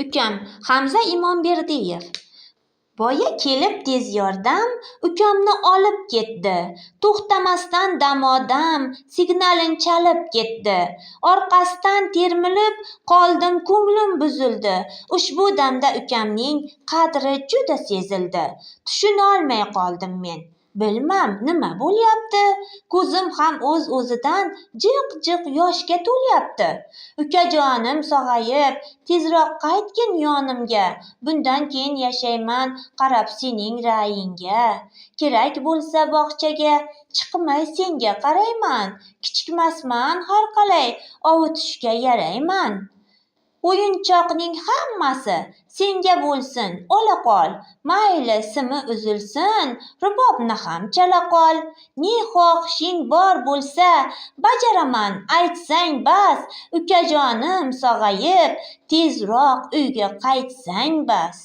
Ukam Hamza Imomberdiyev. Boya kelib tez yordam ukamni olib ketdi. To'xtamasdan damodam signalin chalib ketdi. Orqasidan termilib qoldim, ko'nglim buzildi. Ushbu damda ukamning qadri juda sezildi. Tushunolmay qoldim men. Bilmam nima bo'lyapti. Ko'zim ham o'z-o'zidan jiq-jiq yoshga to'lyapti. Ukajonim sog'ayib, tezroq qaytgin yonimga. Bundan keyin yashayman qarab sening ra'yingga. Kerak bo'lsa bog'chaga chiqmay senga qarayman. Kichikmasman har qalay ovutishga yarayman. O'yinchoqning hammasi senga bo'lsin, ola qol. Mayli simi uzilsin, rubobni ham chala qol. Ne xohishing bor bo'lsa bajaraman, aytsang bas. Ukajonim sog'ayib, tezroq uyga qaytsang bas.